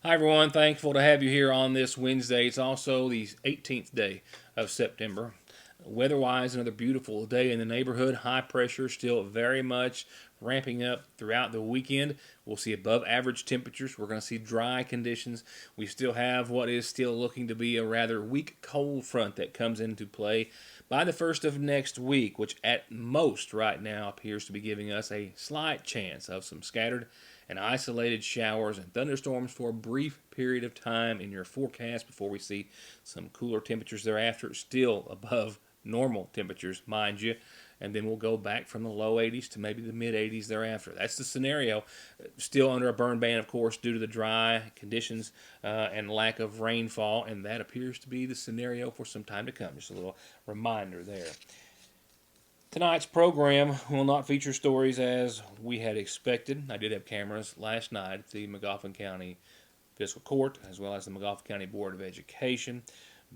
Hi, everyone. Thankful to have you here on this Wednesday. It's also the 18th day of September. Weather-wise, another beautiful day in the neighborhood. High pressure still very much ramping up throughout the weekend. We'll see above average temperatures. We're going to see dry conditions. We still have what is still looking to be a rather weak cold front that comes into play by the first of next week, which at most right now appears to be giving us a slight chance of some scattered and isolated showers and thunderstorms for a brief period of time in your forecast before we see some cooler temperatures thereafter, still above normal temperatures, mind you. And then we'll go back from the low 80s to maybe the mid 80s thereafter. That's the scenario. Still under a burn ban, of course, due to the dry conditions and lack of rainfall. And that appears to be the scenario for some time to come. Just a little reminder there. Tonight's program will not feature stories as we had expected. I did have cameras last night at the Magoffin County Fiscal Court as well as the Magoffin County Board of Education,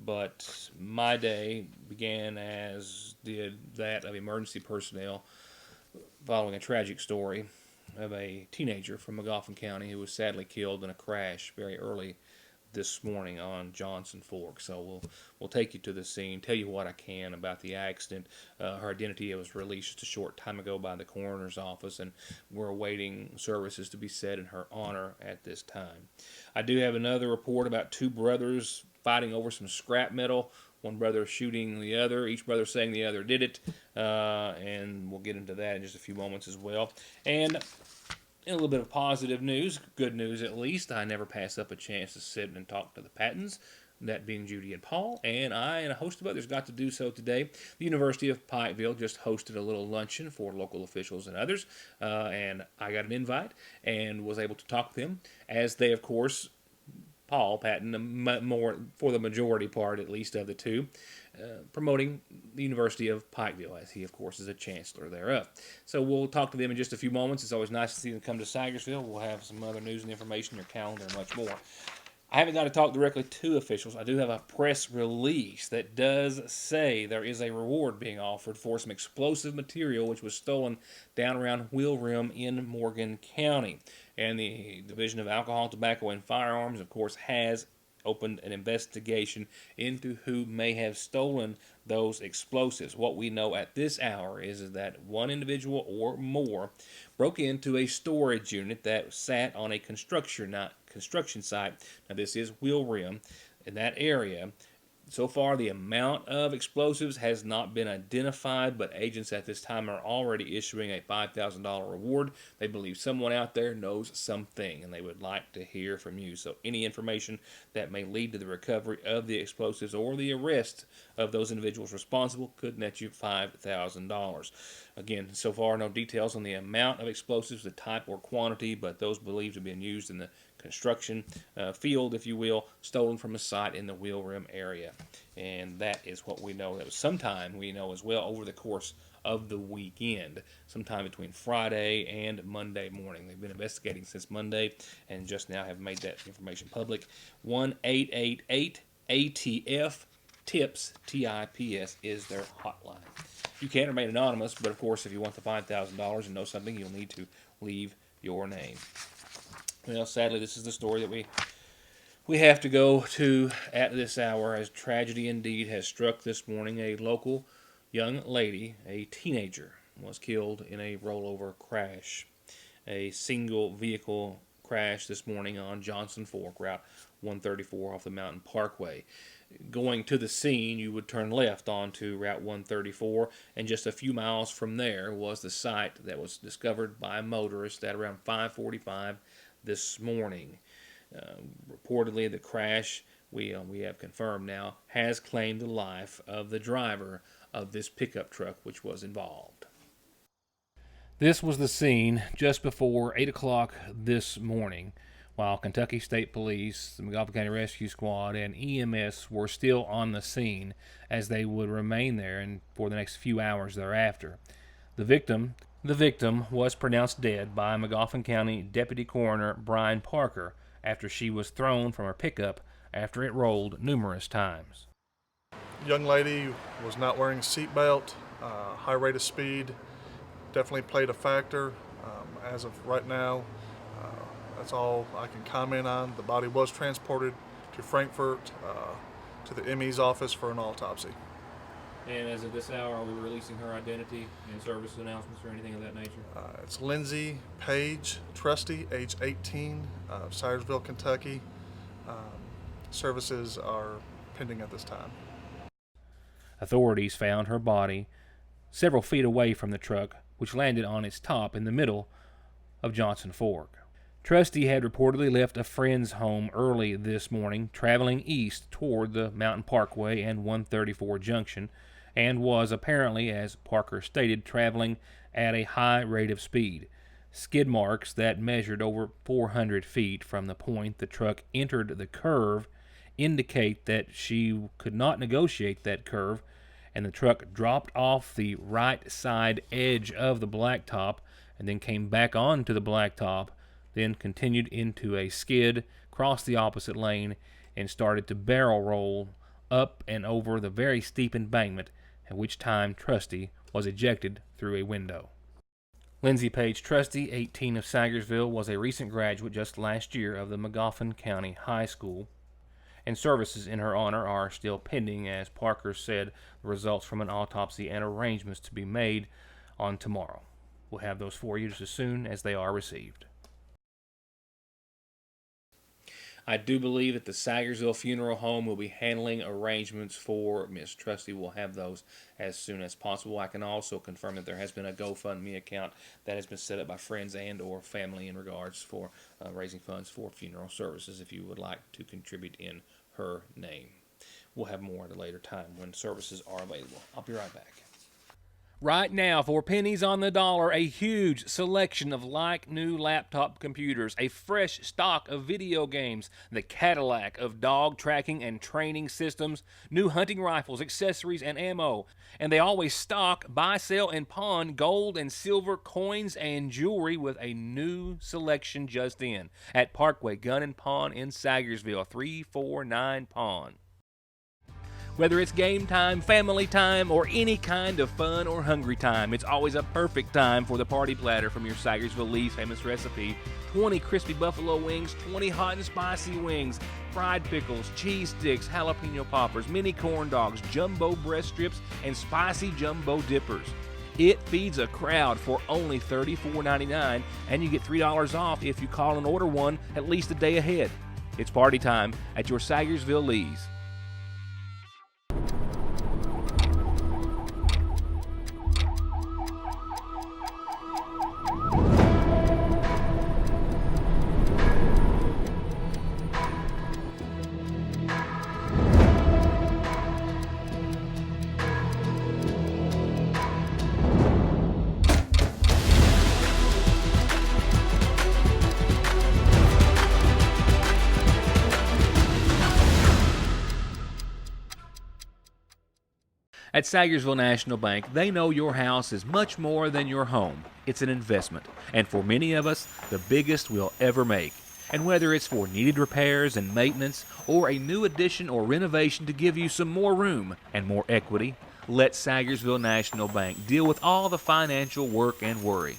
but my day began as did that of emergency personnel following a tragic story of a teenager from Magoffin County who was sadly killed in a crash very early this morning on Johnson Fork. So we'll take you to the scene, tell you what I can about the accident. Her identity was released just a short time ago by the coroner's office, and we're awaiting services to be said in her honor at this time. I do have another report about two brothers fighting over some scrap metal. One brother shooting the other, each brother saying the other did it, and we'll get into that in just a few moments as well. And a little bit of positive news, good news at least. I never pass up a chance to sit and talk to the Pattons, that being Judy and Paul, and I and a host of others got to do so today. The University of Pikeville just hosted a little luncheon for local officials and others, and I got an invite and was able to talk to them, as they, of course, Paul Patton, more for the majority part at least of the two, promoting the University of Pikeville, as he, of course, is a chancellor thereof. So we'll talk to them in just a few moments. It's always nice to see them come to Sagersville. We'll have some other news and information, your calendar, and much more. I haven't got to talk directly to officials. I do have a press release that does say there is a reward being offered for some explosive material which was stolen down around Wheel Rim in Morgan County. And the Division of Alcohol, Tobacco, and Firearms, of course, has opened an investigation into who may have stolen those explosives. What we know at this hour is that one individual or more broke into a storage unit that sat on a construction site. Now this is Wheel Rim in that area. So far, the amount of explosives has not been identified, but agents at this time are already issuing a $5,000 reward. They believe someone out there knows something, and they would like to hear from you. So any information that may lead to the recovery of the explosives or the arrest of those individuals responsible could net you $5,000. Again, so far, no details on the amount of explosives, the type or quantity, but those believed to have been used in the construction field, if you will, stolen from a site in the Wheel Rim area. And that is what we know. That was sometime, we know as well, over the course of the weekend, sometime between Friday and Monday morning. They've been investigating since Monday and just now have made that information public. 1-888-ATF TIPS, TIPS, is their hotline. You can remain anonymous, but of course, if you want the $5,000 and know something, you'll need to leave your name. Well, sadly, this is the story that we have to go to at this hour, as tragedy indeed has struck this morning. A local young lady, a teenager, was killed in a rollover crash. A single vehicle crash this morning on Johnson Fork, Route 134 off the Mountain Parkway. Going to the scene, you would turn left onto Route 134, and just a few miles from there was the site that was discovered by a motorist at around 5:45 this morning. Reportedly, the crash, we have confirmed now, has claimed the life of the driver of this pickup truck which was involved. This was the scene just before 8 o'clock this morning, while Kentucky State Police, the Magoffin County Rescue Squad, and EMS were still on the scene, as they would remain there for the next few hours thereafter. The victim was pronounced dead by Magoffin County Deputy Coroner Brian Parker after she was thrown from her pickup after it rolled numerous times. Young lady was not wearing a seatbelt. High rate of speed definitely played a factor. As of right now, That's all I can comment on. The body was transported to Frankfurt to the ME's office for an autopsy. And as of this hour, are we releasing her identity and service announcements or anything of that nature? It's Lindsay Page Trusty, age 18, Syersville, Kentucky. Services are pending at this time. Authorities found her body several feet away from the truck, which landed on its top in the middle of Johnson Fork. Trusty had reportedly left a friend's home early this morning, traveling east toward the Mountain Parkway and 134 Junction, and was apparently, as Parker stated, traveling at a high rate of speed. Skid marks that measured over 400 feet from the point the truck entered the curve indicate that she could not negotiate that curve, and the truck dropped off the right side edge of the blacktop and then came back onto the blacktop, then continued into a skid, crossed the opposite lane, and started to barrel roll up and over the very steep embankment, at which time Trusty was ejected through a window. Lindsay Page Trusty, 18, of Sagersville, was a recent graduate just last year of the Magoffin County High School, and services in her honor are still pending, as Parker said, the results from an autopsy and arrangements to be made on tomorrow. We'll have those for you just as soon as they are received. I do believe that the Sagersville Funeral Home will be handling arrangements for Miss Trusty. We'll have those as soon as possible. I can also confirm that there has been a GoFundMe account that has been set up by friends and or family in regards for raising funds for funeral services if you would like to contribute in her name. We'll have more at a later time when services are available. I'll be right back. Right now, for pennies on the dollar, a huge selection of like-new laptop computers, a fresh stock of video games, the Cadillac of dog tracking and training systems, new hunting rifles, accessories, and ammo. And they always stock, buy, sell, and pawn gold and silver coins and jewelry with a new selection just in at Parkway Gun and Pawn in Sagersville, 349 Pawn. Whether it's game time, family time, or any kind of fun or hungry time, it's always a perfect time for the party platter from your Sagersville Lee's famous recipe. 20 crispy buffalo wings, 20 hot and spicy wings, fried pickles, cheese sticks, jalapeno poppers, mini corn dogs, jumbo breast strips, and spicy jumbo dippers. It feeds a crowd for only $34.99, and you get $3 off if you call and order one at least a day ahead. It's party time at your Sagersville Lee's. At Sagersville National Bank, they know your house is much more than your home. It's an investment, and for many of us, the biggest we'll ever make. And whether it's for needed repairs and maintenance, or a new addition or renovation to give you some more room and more equity, let Sagersville National Bank deal with all the financial work and worry.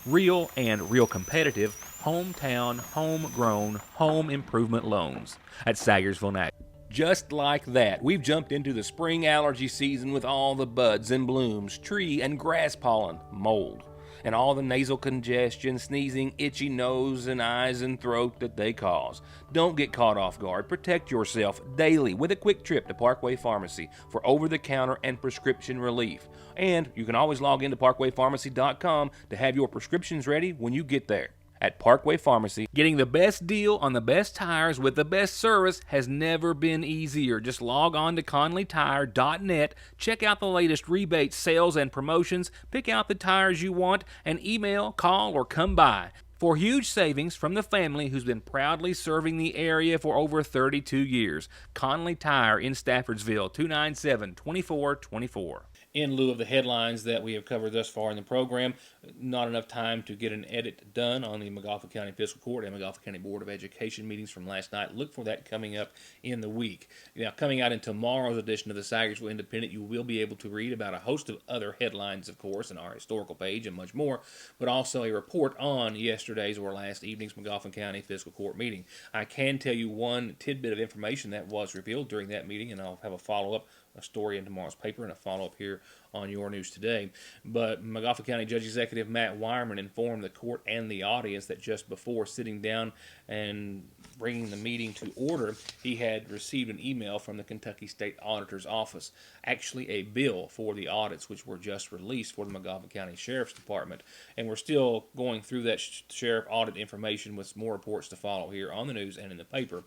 Real and real competitive, hometown, homegrown, home improvement loans at Sagersville National. Just like that, we've jumped into the spring allergy season with all the buds and blooms, tree and grass pollen, mold, and all the nasal congestion, sneezing, itchy nose and eyes and throat that they cause. Don't get caught off guard. Protect yourself daily with a quick trip to Parkway Pharmacy for over-the-counter and prescription relief. And you can always log into parkwaypharmacy.com to have your prescriptions ready when you get there. At Parkway Pharmacy, getting the best deal on the best tires with the best service has never been easier. Just log on to conleytire.net, check out the latest rebates, sales, and promotions, pick out the tires you want, and email, call, or come by for huge savings from the family who's been proudly serving the area for over 32 years. Conley Tire in Staffordsville, 297-2424. in lieu of the headlines that we have covered thus far in the program. Not enough time to get an edit done on the McGoffin County Fiscal Court and McGoffin County Board of Education meetings from last night. Look for that coming up in the week. Now, coming out in tomorrow's edition of the Sagersville Independent, you will be able to read about a host of other headlines, of course, in our historical page and much more, but also a report on yesterday's or last evening's McGoffin County Fiscal Court meeting. I can tell you one tidbit of information that was revealed during that meeting, and I'll have a follow-up, a story in tomorrow's paper and a follow-up here on Your News Today. But McGoffin County Judge Executive Matt Wireman informed the court and the audience that just before sitting down and bringing the meeting to order, he had received an email from the Kentucky State Auditor's Office, actually a bill for the audits which were just released for the McGoffin County Sheriff's Department. And we're still going through that sheriff audit information with more reports to follow here on the news and in the paper.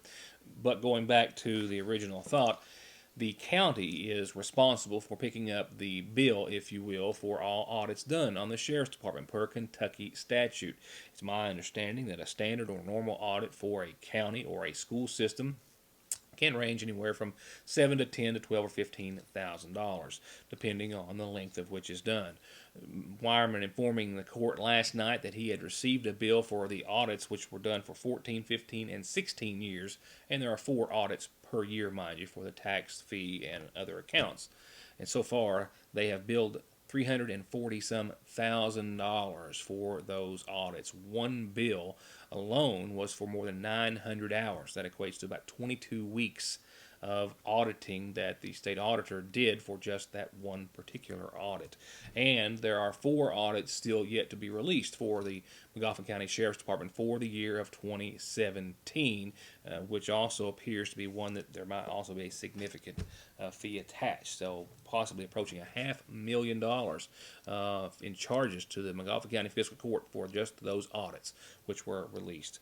But going back to the original thought, the county is responsible for picking up the bill, if you will, for all audits done on the Sheriff's Department per Kentucky statute. It's my understanding that a standard or normal audit for a county or a school system can range anywhere from $7 to $10 to $12 or $15,000, depending on the length of which is done. Wireman informing the court last night that he had received a bill for the audits which were done for 14, 15, and 16 years, and there are 4 audits per year, mind you, for the tax, fee, and other accounts. And so far, they have billed $340-some thousand for those audits. One bill alone was for more than 900 hours. That equates to about 22 weeks of auditing that the state auditor did for just that one particular audit. And there are 4 audits still yet to be released for the McGoffin County Sheriff's Department for the year of 2017, which also appears to be one that there might also be a significant fee attached. So possibly approaching $500,000 in charges to the McGoffin County Fiscal Court for just those audits which were released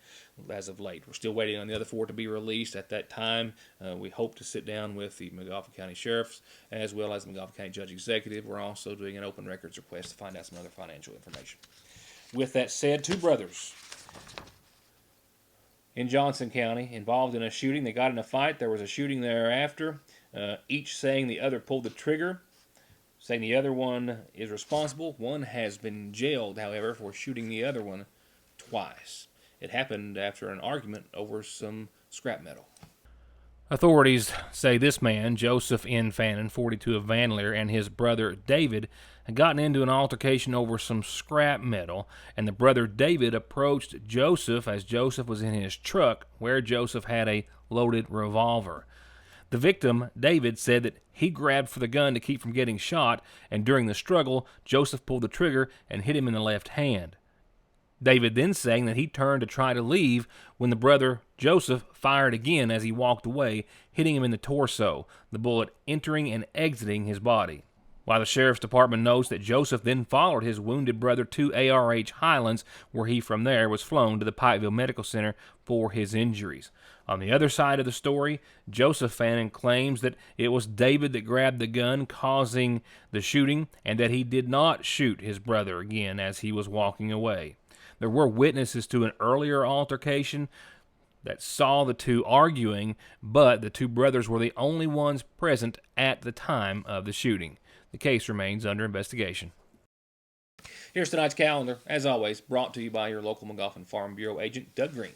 as of late. We're still waiting on the other 4 to be released. At that time, we hope to sit down with the McGoffin County Sheriffs as well as the McGoffin County Judge Executive. We're also doing an open records request to find out some other financial information. With that said, 2 brothers in Johnson County involved in a shooting. They got in a fight. There was a shooting thereafter. Each saying the other pulled the trigger, saying the other one is responsible. One has been jailed, however, for shooting the other one twice. It happened after an argument over some scrap metal. Authorities say this man, Joseph N. Fannin, 42 of Van Leer, and his brother David had gotten into an altercation over some scrap metal, and the brother David approached Joseph as Joseph was in his truck, where Joseph had a loaded revolver. The victim, David, said that he grabbed for the gun to keep from getting shot, and during the struggle, Joseph pulled the trigger and hit him in the left hand. David then saying that he turned to try to leave when the brother Joseph fired again as he walked away, hitting him in the torso, the bullet entering and exiting his body. While the Sheriff's Department notes that Joseph then followed his wounded brother to ARH Highlands, where he from there was flown to the Pikeville Medical Center for his injuries. On the other side of the story, Joseph Fannin claims that it was David that grabbed the gun, causing the shooting, and that he did not shoot his brother again as he was walking away. There were witnesses to an earlier altercation that saw the 2 arguing, but the 2 brothers were the only ones present at the time of the shooting. The case remains under investigation. Here's tonight's calendar, as always, brought to you by your local McGoffin Farm Bureau agent, Doug Green.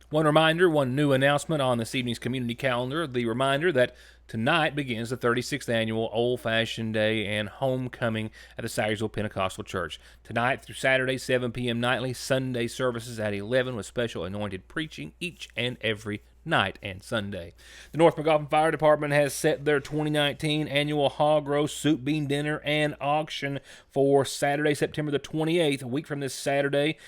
One reminder, one new announcement on this evening's community calendar, the reminder that tonight begins the 36th annual Old-Fashioned Day and Homecoming at the Sagersville Pentecostal Church. Tonight through Saturday, 7 p.m. nightly, Sunday services at 11 with special anointed preaching each and every night and Sunday. The North McGoffin Fire Department has set their 2019 annual hog roast, soup bean dinner, and auction for Saturday, September the 28th, a week from this Saturday.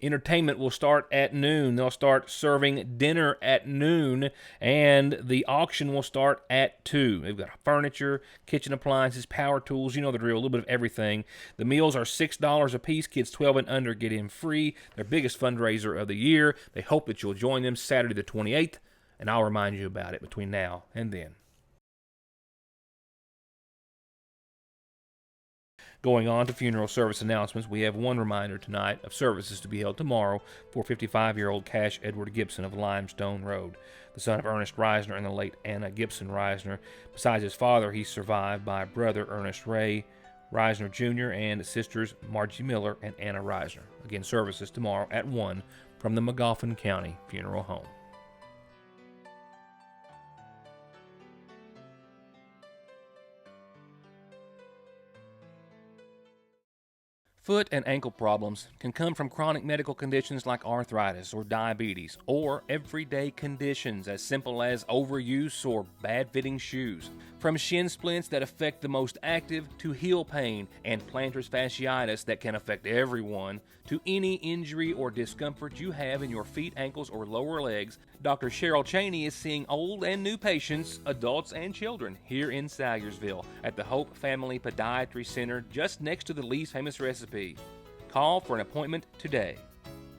Entertainment will start at noon. They'll start serving dinner at noon, and the auction will start at 2. They've got furniture, kitchen appliances, power tools, you know the drill, a little bit of everything. The meals are $6 a piece. Kids 12 and under get in free. Their biggest fundraiser of the year. They hope that you'll join them Saturday the 28th, and I'll remind you about it between now and then. Going on to funeral service announcements, we have one reminder tonight of services to be held tomorrow for 55-year-old Cash Edward Gibson of Limestone Road, the son of Ernest Reisner and the late Anna Gibson Reisner. Besides his father, he's survived by brother Ernest Ray Reisner Jr. and sisters Margie Miller and Anna Reisner. Again, services tomorrow at 1 from the Magoffin County Funeral Home. Foot and ankle problems can come from chronic medical conditions like arthritis or diabetes, or everyday conditions as simple as overuse or bad-fitting shoes. From shin splints that affect the most active to heel pain and plantar fasciitis that can affect everyone, to any injury or discomfort you have in your feet, ankles, or lower legs, Dr. Cheryl Cheney is seeing old and new patients, adults and children, here in Salyersville at the Hope Family Podiatry Center just next to the Lee's Famous Recipe. Call for an appointment today.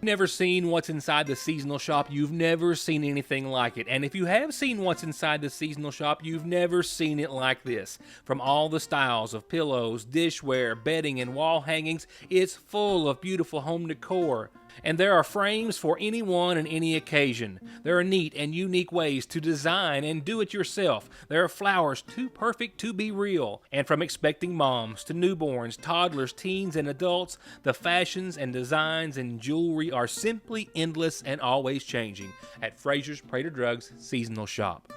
Never seen what's inside the seasonal shop, you've never seen anything like it. And if you have seen what's inside the seasonal shop, you've never seen it like this. From all the styles of pillows, dishware, bedding, and wall hangings, it's full of beautiful home decor. And there are frames for anyone and any occasion. There are neat and unique ways to design and do it yourself. There are flowers too perfect to be real. And from expecting moms to newborns, toddlers, teens, and adults, the fashions and designs and jewelry are simply endless and always changing at Fraser's Prater Drugs Seasonal Shop.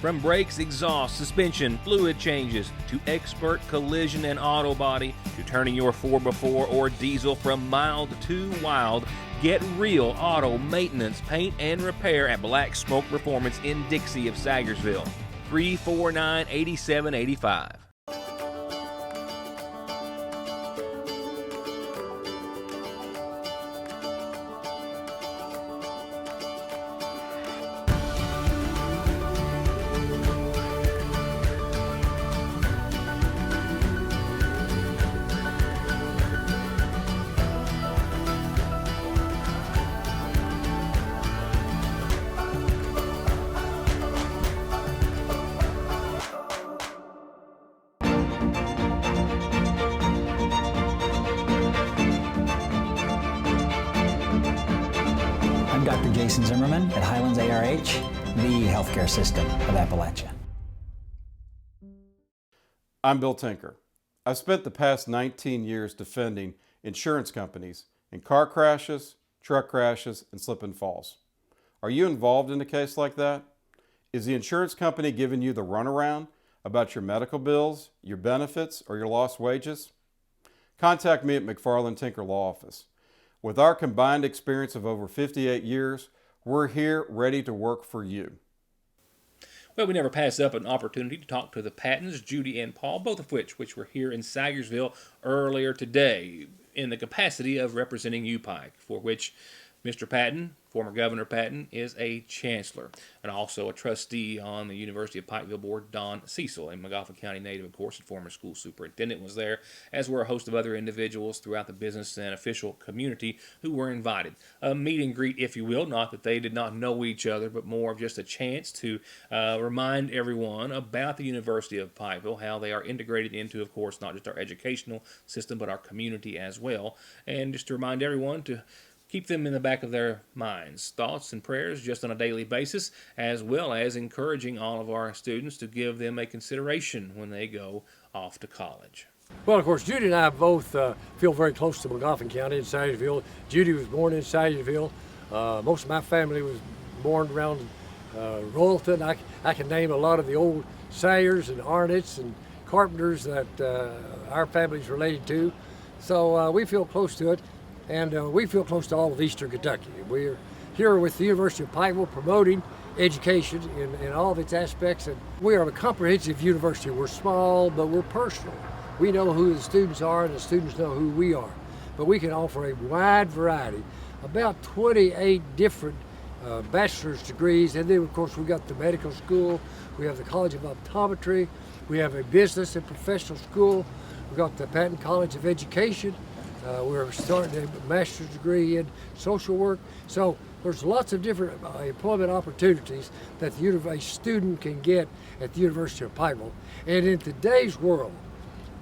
From brakes, exhaust, suspension, fluid changes, to expert collision and auto body, to turning your 4x4 or diesel from mild to wild, get real auto maintenance, paint, and repair at Black Smoke Performance in Dixie of Salyersville. 349-8785. I'm Dr. Jason Zimmerman at Highlands ARH, the healthcare system of Appalachia. I'm Bill Tinker. I've spent the past 19 years defending insurance companies in car crashes, truck crashes, and slip and falls. Are you involved in a case like that? Is the insurance company giving you the runaround about your medical bills, your benefits, or your lost wages? Contact me at McFarland Tinker Law Office. With our combined experience of over 58 years, we're here ready to work for you. Well, we never pass up an opportunity to talk to the Pattons, Judy and Paul, both of which were here in Salyersville earlier today in the capacity of representing UPike, for which Mr. Patton, former Governor Patton, is a chancellor and also a trustee on the University of Pikeville Board. Don Cecil, a Magoffin County native, of course, and former school superintendent, was there, as were a host of other individuals throughout the business and official community who were invited. A meet and greet, if you will, not that they did not know each other, but more of just a chance to remind everyone about the University of Pikeville, how they are integrated into, of course, not just our educational system, but our community as well, and just to remind everyone to keep them in the back of their minds, thoughts and prayers just on a daily basis, as well as encouraging all of our students to give them a consideration when they go off to college. Well, of course, Judy and I both feel very close to Magoffin County in Salyersville. Judy was born in Salyersville. Most of my family was born around Royalton. I can name a lot of the old Salyers and Arnotts and Carpenters that our family's related to. So we feel close to it. And we feel close to all of Eastern Kentucky. We're here with the University of Pikeville promoting education in all of its aspects. And we are a comprehensive university. We're small, but we're personal. We know who the students are, and the students know who we are. But we can offer a wide variety, about 28 different bachelor's degrees. And then, of course, we got the medical school. We have the College of Optometry. We have a business and professional school. We got the Patton College of Education. We're starting a master's degree in social work. So there's lots of different employment opportunities that a student can get at the University of Pikeville. And in today's world,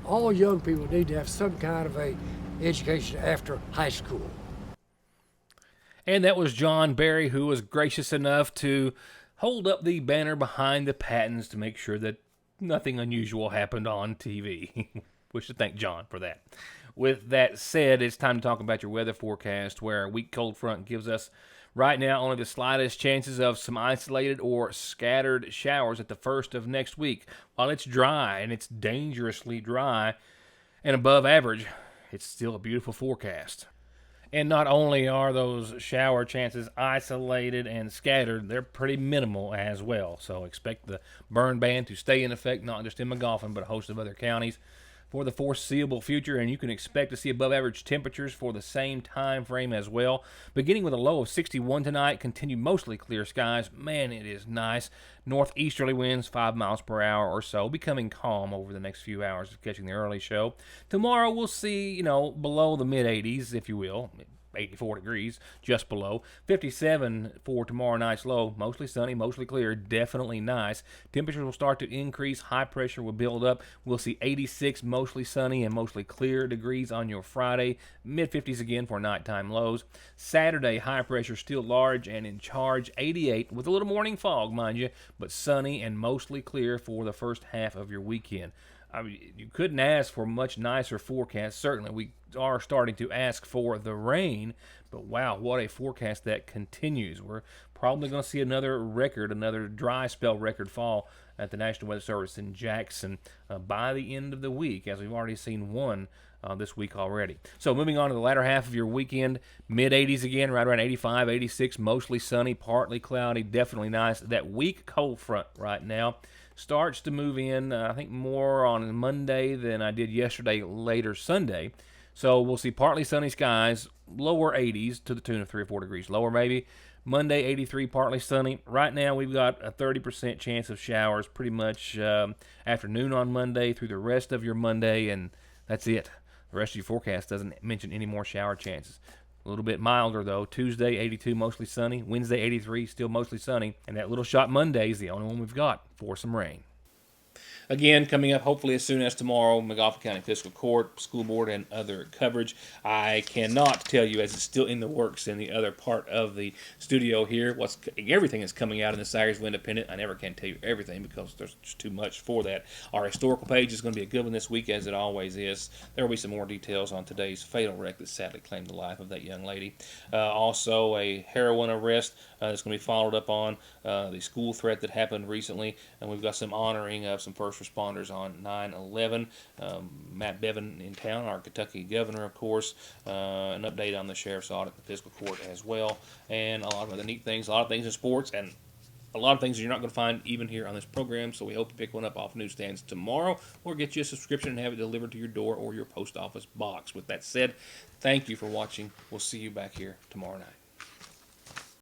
all young people need to have some kind of a education after high school. And that was John Barry, who was gracious enough to hold up the banner behind the Pattons to make sure that nothing unusual happened on TV. We should thank John for that. With that said, it's time to talk about your weather forecast, where a weak cold front gives us right now only the slightest chances of some isolated or scattered showers at the first of next week. While it's dry, and it's dangerously dry and above average, it's still a beautiful forecast. And not only are those shower chances isolated and scattered, they're pretty minimal as well. So expect the burn ban to stay in effect, not just in McGoffin, but a host of other counties for the foreseeable future, and you can expect to see above average temperatures for the same time frame as well. Beginning with a low of 61 tonight, continue mostly clear skies. Man, it is nice. Northeasterly winds 5 miles per hour or so, becoming calm over the next few hours of catching the early show. Tomorrow we'll see, below the mid 80s, if you will. 84 degrees, just below. 57 for tomorrow night's low. Mostly sunny, mostly clear, definitely nice. Temperatures will start to increase. High pressure will build up. We'll see 86 mostly sunny and mostly clear degrees on your Friday. Mid-50s again for nighttime lows. Saturday, high pressure still large and in charge. 88 with a little morning fog, mind you, but sunny and mostly clear for the first half of your weekend. I mean, you couldn't ask for a much nicer forecast. Certainly, we are starting to ask for the rain, but wow, what a forecast that continues. We're probably going to see another dry spell record fall at the National Weather Service in Jackson by the end of the week, as we've already seen one this week already. So moving on to the latter half of your weekend, mid-80s again, right around 85, 86, mostly sunny, partly cloudy, definitely nice. That weak cold front right now starts to move in, I think, more on Monday than I did yesterday, later Sunday. So we'll see partly sunny skies, lower 80s to the tune of 3 or 4 degrees lower maybe. Monday, 83, partly sunny. Right now, we've got a 30% chance of showers pretty much afternoon on Monday through the rest of your Monday, and that's it. The rest of your forecast doesn't mention any more shower chances. A little bit milder, though. Tuesday, 82, mostly sunny. Wednesday, 83, still mostly sunny. And that little shot Monday is the only one we've got for some rain. Again, coming up hopefully as soon as tomorrow, McGoffin County Fiscal Court, School Board, and other coverage. I cannot tell you, as it's still in the works in the other part of the studio here, everything is coming out in the Sayersville Independent. I never can tell you everything because there's just too much for that. Our historical page is going to be a good one this week, as it always is. There will be some more details on today's fatal wreck that sadly claimed the life of that young lady. Also, a heroin arrest that's going to be followed up on the school threat that happened recently, and we've got some honoring of some first responders on 9/11. Matt Bevin in town, our Kentucky governor, of course. An update on the sheriff's audit and the fiscal court as well, and a lot of other neat things, a lot of things in sports, and a lot of things you're not going to find even here on this program. So we hope you pick one up off newsstands tomorrow, or get you a subscription and have it delivered to your door or your post office box. With that said, thank you for watching. We'll see you back here tomorrow night.